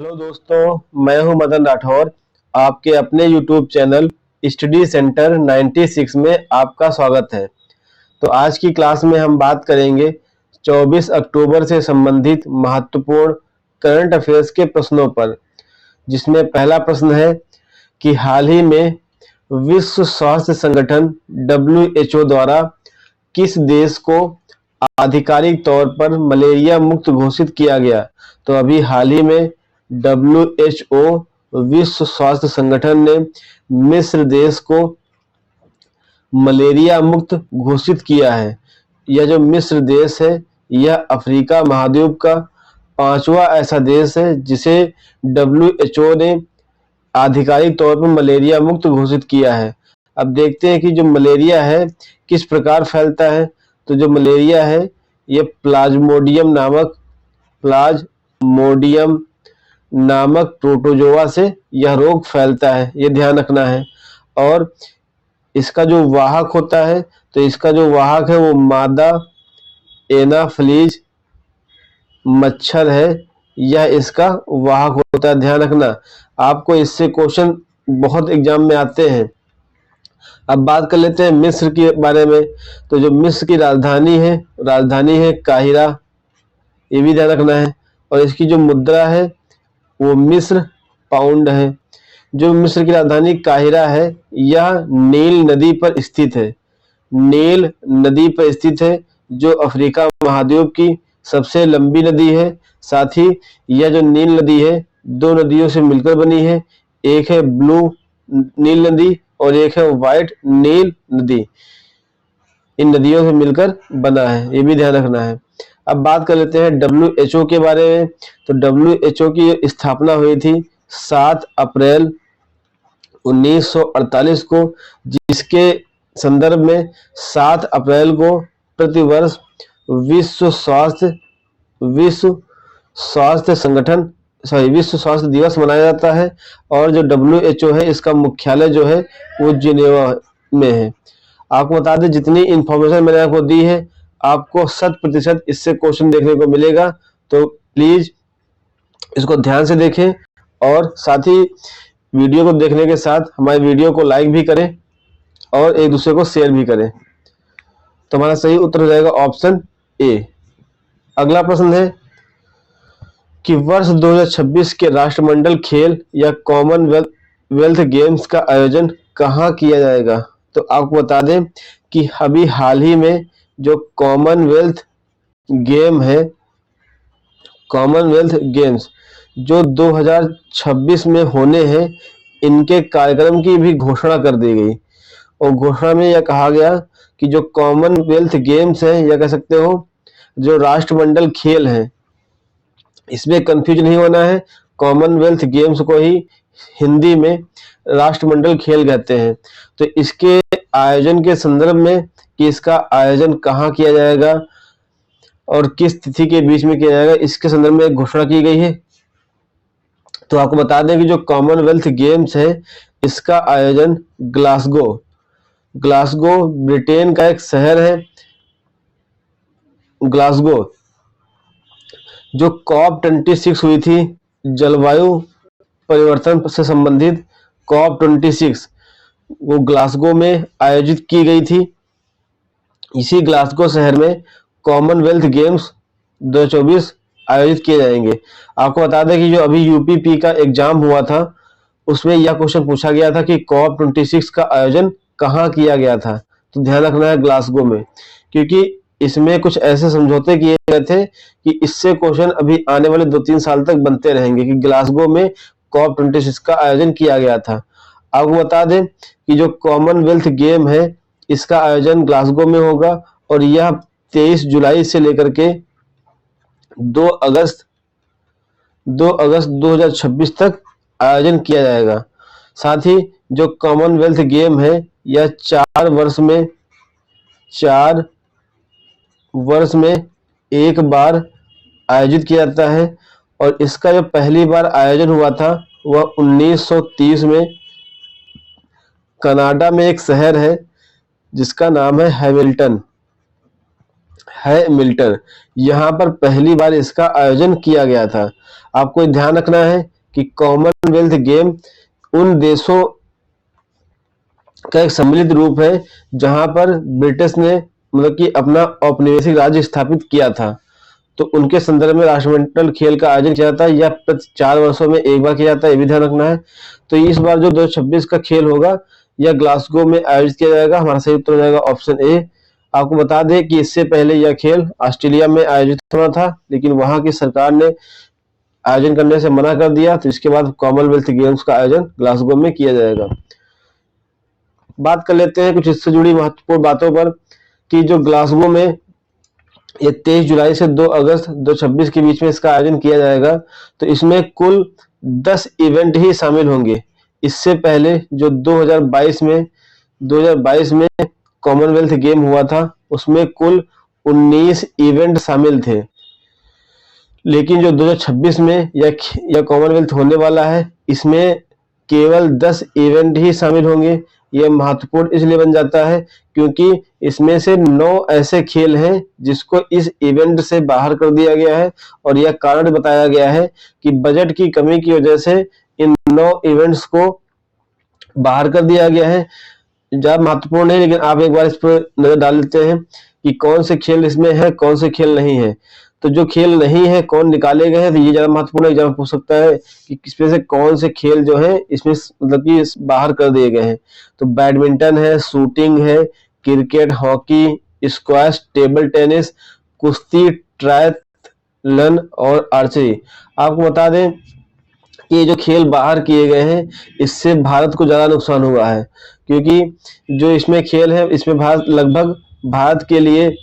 Hello दोस्तों, मैं हूं मदन राठौर। आपके अपने YouTube चैनल स्टडी सेंटर 96 में आपका स्वागत है। तो आज की क्लास में हम बात करेंगे 24 अक्टूबर से संबंधित महत्वपूर्ण करंट अफेयर्स के प्रश्नों पर, जिसमें पहला प्रश्न है कि हाल ही में विश्व स्वास्थ्य संगठन WHO द्वारा किस देश को आधिकारिक तौर पर मलेरिया मुक्त घोषित किया गया। तो अभी हाल ही में WHO विश्व स्वास्थ्य संगठन ने मिस्र देश को मलेरिया मुक्त घोषित किया है। यह जो मिस्र देश है यह अफ्रीका महाद्वीप का 5वां ऐसा देश है जिसे WHO ने आधिकारिक तौर पर मलेरिया मुक्त घोषित किया है। अब देखते हैं कि जो मलेरिया है किस प्रकार फैलता है। तो जो मलेरिया है ये प्लाज्मोडियम नामक प्रोटोजोआ से यह रोग फैलता है, ये ध्यान रखना है। और इसका जो वाहक होता है, तो इसका जो वाहक है वो मादा एनाफिलीज मच्छर है, यह इसका वाहक होता है, ध्यान रखना। आपको इससे क्वेश्चन बहुत एग्जाम में आते हैं। अब बात कर लेते हैं मिस्र के बारे में। तो जो मिस्र की राजधानी है काहिरा, ये भी ध्यान रखना है। और इसकी जो मुद्रा है वो मिस्र पाउंड है। जो मिस्र की राजधानी काहिरा है यह नील नदी पर स्थित है। नील नदी पर स्थित है जो अफ्रीका महाद्वीप की सबसे लंबी नदी है। साथ ही यह जो नील नदी है दो नदियों से मिलकर बनी है, एक है ब्लू नील नदी और एक है व्हाइट नील नदी। इन नदियों से मिलकर बना है, ये भी ध्यान रखना है। अब बात कर लेते हैं WHO के बारे में। तो WHO की स्थापना हुई थी 7 अप्रैल 1948 को, जिसके संदर्भ में 7 अप्रैल को प्रतिवर्ष विश्व स्वास्थ्य दिवस मनाया जाता है। और जो WHO है इसका मुख्यालय जो है वो जिनेवा में है। आपको बता दें जितनी इंफॉर्मेशन मैंने आपको दी है आपको 100% इससे क्वेश्चन देखने को मिलेगा। तो प्लीज इसको ध्यान से देखें और साथ ही वीडियो को देखने के साथ हमारे वीडियो को लाइक भी करें और एक दूसरे को शेयर भी करें। तो हमारा सही उत्तर हो जाएगा ऑप्शन ए। अगला प्रश्न है कि वर्ष 2026 के राष्ट्रमंडल खेल या कॉमनवेल्थ गेम्स का आयोजन कहाँ किया जाएगा। तो आपको बता दें कि अभी हाल ही में जो कॉमनवेल्थ गेम्स जो 2026 में होने हैं, इनके कार्यक्रम की भी घोषणा कर दी गई। और घोषणा में यह कहा गया कि जो कॉमनवेल्थ गेम्स हैं या कह सकते हो जो राष्ट्रमंडल खेल हैं, इसमें कंफ्यूज नहीं होना है। कॉमनवेल्थ गेम्स को ही हिंदी में राष्ट्रमंडल खेल कहते हैं। तो इसके आयोजन के संदर्भ में कि इसका आयोजन कहाँ किया जाएगा और किस तिथि के बीच में किया जाएगा, इसके संदर्भ में एक घोषणा की गई है। तो आपको बता दें कि जो कॉमनवेल्थ गेम्स है इसका आयोजन ग्लासगो ब्रिटेन का एक शहर है। ग्लासगो जो COP26 हुई थी जलवायु परिवर्तन से संबंधित COP26, वो ग्लासगो में आयोजित की गई थी। इसी ग्लासगो शहर में कॉमनवेल्थ गेम्स 2024 आयोजित किए जाएंगे। आपको बता दें कि जो अभी UPP का एग्जाम हुआ था उसमें यह क्वेश्चन पूछा गया था कि COP26 का आयोजन कहाँ किया गया था। तो ध्यान रखना है ग्लासगो में, क्योंकि इसमें कुछ ऐसे समझौते किए गए थे कि इससे क्वेश्चन अभी आने वाले 2-3 साल तक बनते रहेंगे कि ग्लासगो में COP26 का आयोजन किया गया था। आपको बता दें कि जो कॉमनवेल्थ गेम है इसका आयोजन ग्लासगो में होगा और यह 23 जुलाई से लेकर के 2 अगस्त 2026 तक आयोजन किया जाएगा। साथ ही जो कॉमनवेल्थ गेम है यह 4 वर्ष में एक बार आयोजित किया जाता है। और इसका जो पहली बार आयोजन हुआ था वह 1930 में कनाडा में एक शहर है जिसका नाम है हैमिल्टन। हैमिल्टन। यहाँ पर पहली बार इसका आयोजन किया गया था। आपको ध्यान रखना है कि कॉमनवेल्थ गेम उन देशों का एक सम्मिलित रूप है जहां पर ब्रिटिश ने मतलब कि अपना औपनिवेशिक राज्य स्थापित किया था। तो उनके संदर्भ में राष्ट्रमंडल खेल का आयोजन किया जाता है या प्रति 4 वर्षों में एक बार किया जाता है, ये भी ध्यान रखना है। तो इस बार जो 2026 का खेल होगा यह ग्लासगो में आयोजित किया जाएगा। हमारा सही उत्तर हो जाएगा ऑप्शन ए। आपको बता दें कि इससे पहले यह खेल ऑस्ट्रेलिया में आयोजित होना था, लेकिन वहां की सरकार ने आयोजन करने से मना कर दिया, तो इसके बाद कॉमनवेल्थ गेम्स का आयोजन ग्लासगो में किया जाएगा। बात कर लेते हैं कुछ इससे जुड़ी महत्वपूर्ण बातों पर कि जो ग्लासगो में ये 23 जुलाई से 2 अगस्त 2026 के बीच में इसका आयोजन किया जाएगा। तो इसमें कुल 10 इवेंट ही शामिल होंगे। इससे पहले जो 2022 में कॉमनवेल्थ गेम हुआ था उसमें कुल 19 इवेंट शामिल थे, लेकिन जो 2026 में यह कॉमनवेल्थ होने वाला है इसमें केवल 10 इवेंट ही शामिल होंगे। यह महत्वपूर्ण इसलिए बन जाता है क्योंकि इसमें से 9 ऐसे खेल हैं जिसको इस इवेंट से बाहर कर दिया गया है, और यह कारण बताया गया है कि बजट की कमी की वजह से इन 9 इवेंट्स को बाहर कर दिया गया है। ज्यादा महत्वपूर्ण है, लेकिन आप एक बार इस पर नजर डाल लेते हैं कि कौन से खेल इसमें है, कौन से खेल नहीं है। तो जो खेल नहीं है कौन निकाले गए हैं, तो ये ज्यादा महत्वपूर्ण एग्जाम पूछ सकता है कि इसमें से कौन से खेल जो है इसमें मतलब कि बाहर कर दिए गए हैं। तो बैडमिंटन है, शूटिंग है, cricket, hockey, squash, table tennis, कुश्ती, ट्रायथलन और आर्चरी। आपको बता दें कि ये जो खेल बाहर किए गए हैं इससे भारत को ज्यादा नुकसान हुआ है, क्योंकि जो इसमें खेल है इसमें भारत के लिए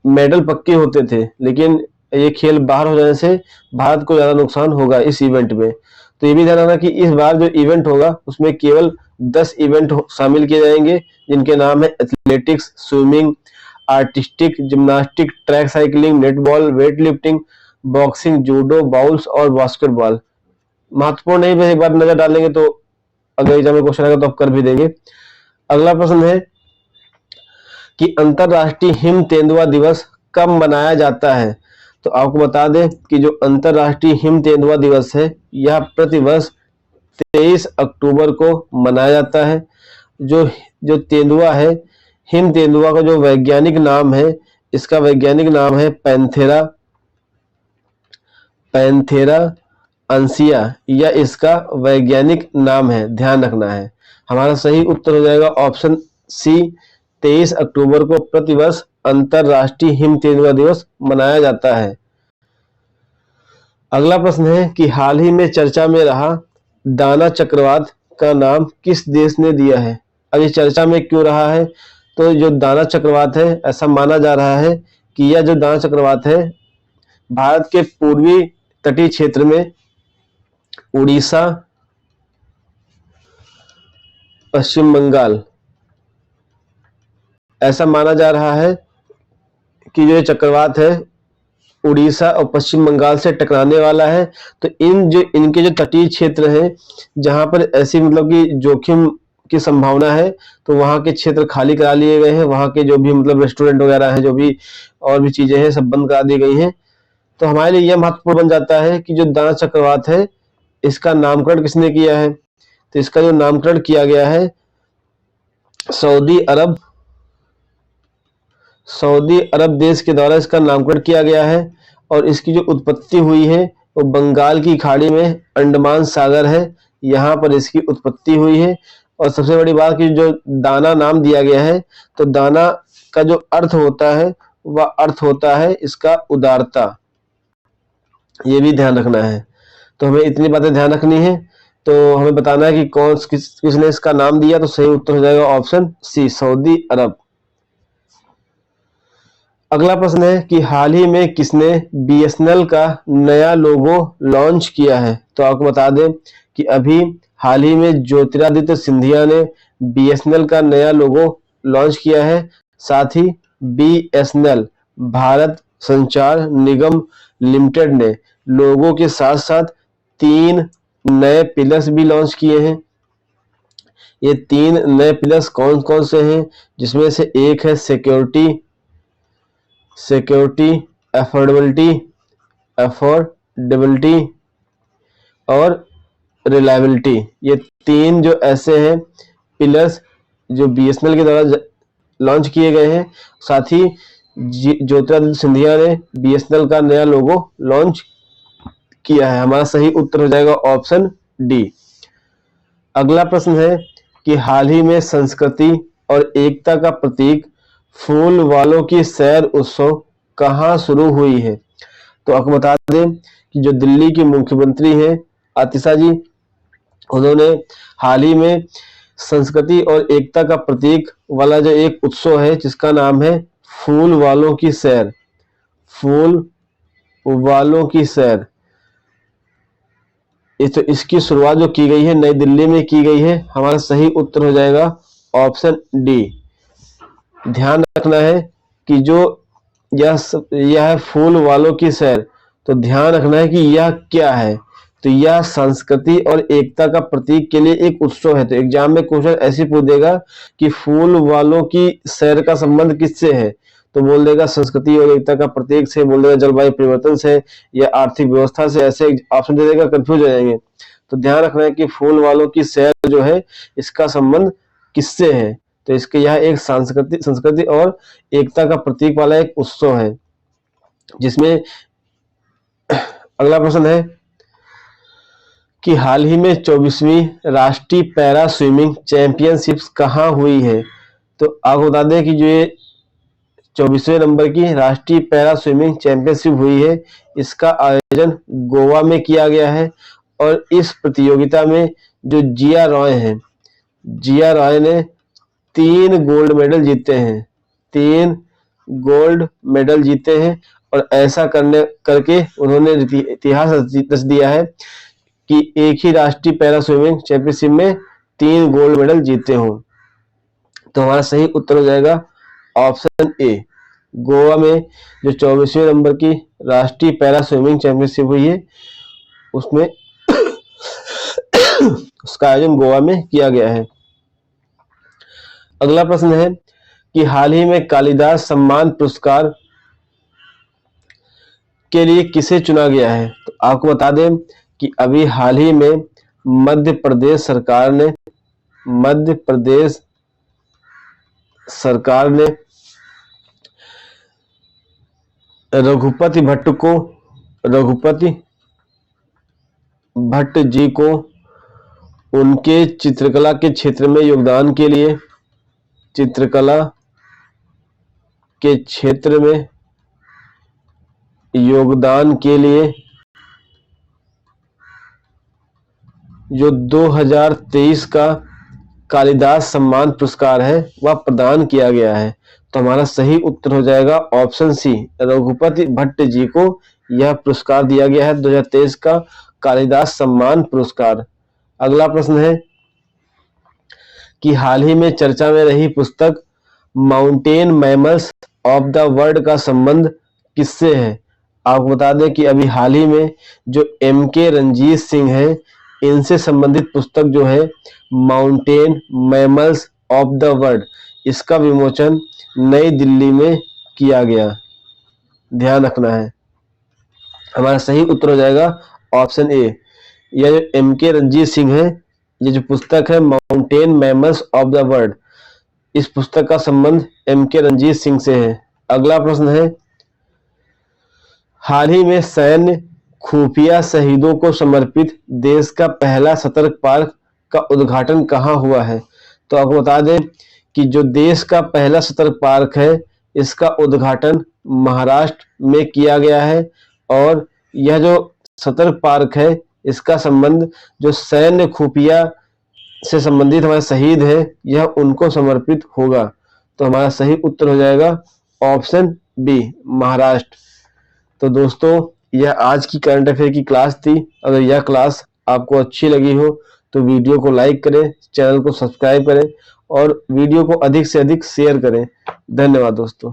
मेडल पक्के होते थे, लेकिन ये खेल बाहर हो जाने से भारत को ज्यादा नुकसान होगा इस इवेंट में। तो ये भी ध्यान रखना कि इस बार जो इवेंट होगा उसमें केवल 10 इवेंट शामिल किए जाएंगे, जिनके नाम है athletics, swimming, artistic, gymnastic, track cycling, netball, weight lifting, boxing, judo, bowls और बास्केटबॉल। महत्वपूर्ण नहीं, बस एक बार नजर डालेंगे तो अगर एग्जाम में क्वेश्चन आएगा तो आप कर भी देंगे। अगला प्रश्न है कि अंतरराष्ट्रीय हिम तेंदुआ दिवस कब मनाया जाता है। तो आपको बता दें कि जो अंतरराष्ट्रीय हिम तेंदुआ दिवस है यह प्रतिवर्ष 23 अक्टूबर को मनाया जाता है। जो तेंदुआ है, हिम तेंदुआ का जो वैज्ञानिक नाम है, इसका वैज्ञानिक नाम है पैंथेरा अंसिया, यह इसका वैज्ञानिक नाम है, ध्यान रखना है। हमारा सही उत्तर हो जाएगा ऑप्शन सी। 23 अक्टूबर को प्रतिवर्ष अंतरराष्ट्रीय हिम तेंदुआ दिवस मनाया जाता है। अगला प्रश्न है कि हाल ही में चर्चा में रहा दाना चक्रवात का नाम किस देश ने दिया है। अब ये चर्चा में क्यों रहा है, तो जो दाना चक्रवात है ऐसा माना जा रहा है कि यह जो दाना चक्रवात है भारत के पूर्वी तटीय क्षेत्र में उड़ीसा, पश्चिम बंगाल, ऐसा माना जा रहा है कि जो चक्रवात है उड़ीसा और पश्चिम बंगाल से टकराने वाला है। तो इनके जो तटीय क्षेत्र हैं जहां पर ऐसी मतलब कि जोखिम की संभावना है, तो वहां के क्षेत्र खाली करा लिए गए हैं। वहां के जो भी मतलब रेस्टोरेंट वगैरह हैं, जो भी और भी चीजें हैं, सब बंद करा दी गई हैं। तो हमारे लिए यह महत्वपूर्ण बन जाता है कि जो दाना चक्रवात है इसका नामकरण किसने किया है। तो इसका जो नामकरण किया गया है सऊदी अरब देश के द्वारा इसका नामकरण किया गया है, और इसकी जो उत्पत्ति हुई है वो बंगाल की खाड़ी में अंडमान सागर है, यहाँ पर इसकी उत्पत्ति हुई है। और सबसे बड़ी बात कि जो दाना नाम दिया गया है, तो दाना का जो अर्थ होता है वह अर्थ होता है इसका उदारता, ये भी ध्यान रखना है। तो हमें इतनी बातें ध्यान रखनी है। तो हमें बताना है कि किसने इसका नाम दिया। तो सही उत्तर हो जाएगा ऑप्शन सी, सऊदी अरब। अगला प्रश्न है कि हाल ही में किसने बीएसएनएल का नया लोगो लॉन्च किया है। तो आपको बता दें कि अभी हाल ही में ज्योतिरादित्य सिंधिया ने बीएसएनएल का नया लोगो लॉन्च किया है। साथ ही बीएसएनएल भारत संचार निगम लिमिटेड ने लोगो के साथ साथ 3 नए पिलर्स भी लॉन्च किए हैं। ये 3 नए पिलर्स कौन कौन से हैं, जिसमें से एक है सिक्योरिटी, सिक्योरिटी, अफोर्डेबिलिटी और रिलायबिलिटी, ये 3 जो ऐसे हैं पिलर्स जो बीएसएनएल के द्वारा लॉन्च किए गए हैं। साथ ही ज्योतिरादित्य सिंधिया ने बीएसएनएल का नया लोगो लॉन्च किया है। हमारा सही उत्तर हो जाएगा ऑप्शन डी। अगला प्रश्न है कि हाल ही में संस्कृति और एकता का प्रतीक फूल वालों की सैर उत्सव कहाँ शुरू हुई है? तो आपको बता दें कि जो दिल्ली की मुख्यमंत्री हैं आतिशा जी, उन्होंने हाल ही में संस्कृति और एकता का प्रतीक वाला जो एक उत्सव है जिसका नाम है फूल वालों की सैर, फूल वालों की सैर, तो इसकी शुरुआत जो की गई है नई दिल्ली में की गई है। हमारा सही उत्तर हो जाएगा ऑप्शन डी। ध्यान रखना है कि जो यह फूल वालों की सैर, तो ध्यान रखना है कि यह क्या है। तो यह संस्कृति और एकता का प्रतीक के लिए एक उत्सव है। तो एग्जाम में क्वेश्चन ऐसे पूछ देगा कि फूल वालों की सैर का संबंध किससे है, तो बोल देगा संस्कृति और एकता का प्रतीक से, बोल देगा जलवायु परिवर्तन से या आर्थिक व्यवस्था से, ऐसे ऑप्शन दे देगा, कंफ्यूज हो जाएंगे। तो ध्यान रखना है कि फूल वालों की सैर जो है इसका संबंध किससे है। तो इसके यह एक संस्कृति और एकता का प्रतीक वाला एक उत्सव है। जिसमें अगला प्रश्न है कि हाल ही में 24वीं राष्ट्रीय पैरा स्विमिंग चैंपियनशिप्स कहाँ हुई है? तो आपको बता दें कि जो ये 24वें नंबर की राष्ट्रीय पैरा स्विमिंग चैंपियनशिप हुई है, इसका आयोजन गोवा में किया गया है। और इस प्रतियोगिता में जो जिया रॉय हैं, जिया रॉय ने 3 गोल्ड मेडल जीते हैं, 3 गोल्ड मेडल जीते हैं। और ऐसा करके उन्होंने इतिहास रच दिया है कि एक ही राष्ट्रीय पैरा स्विमिंग चैंपियनशिप में 3 गोल्ड मेडल जीते हों। तो हमारा सही उत्तर हो जाएगा ऑप्शन ए। गोवा में जो 24वें नंबर की राष्ट्रीय पैरा स्विमिंग चैंपियनशिप हुई है उसमें उसका आयोजन गोवा में किया गया है। अगला प्रश्न है कि हाल ही में कालिदास सम्मान पुरस्कार के लिए किसे चुना गया है? तो आपको बता दें कि अभी हाल ही में मध्य प्रदेश सरकार ने रघुपति भट्ट जी को उनके चित्रकला के क्षेत्र में योगदान के लिए, जो 2023 का कालिदास सम्मान पुरस्कार है वह प्रदान किया गया है। तो हमारा सही उत्तर हो जाएगा ऑप्शन सी। रघुपति भट्ट जी को यह पुरस्कार दिया गया है 2023 का कालिदास सम्मान पुरस्कार। अगला प्रश्न है कि हाल ही में चर्चा में रही पुस्तक mountain mammals of the world का संबंध किससे है? आपको बता दें कि अभी हाल ही में जो एम.के. रंजीत सिंह है, इनसे संबंधित पुस्तक जो है mountain mammals of the world, इसका विमोचन नई दिल्ली में किया गया। ध्यान रखना है, हमारा सही उत्तर हो जाएगा ऑप्शन ए। यह जो एम.के. रंजीत सिंह है, ये जो पुस्तक है mountain mammals of the world, इस पुस्तक का संबंध एम.के. रंजीत सिंह से है। अगला प्रश्न है हाल ही में सैन्य खुफिया शहीदों को समर्पित देश का पहला सतर्क पार्क का उद्घाटन कहाँ हुआ है? तो आपको बता दें कि जो देश का पहला सतर्क पार्क है इसका उद्घाटन महाराष्ट्र में किया गया है। और यह जो सतर्क पार्क है इसका संबंध जो सैन्य खुफिया से संबंधित हमारे शहीद है यह उनको समर्पित होगा। तो हमारा सही उत्तर हो जाएगा ऑप्शन बी, महाराष्ट्र। तो दोस्तों यह आज की करंट अफेयर की क्लास थी। अगर यह क्लास आपको अच्छी लगी हो तो वीडियो को लाइक करें, चैनल को सब्सक्राइब करें और वीडियो को अधिक से अधिक शेयर करें। धन्यवाद दोस्तों।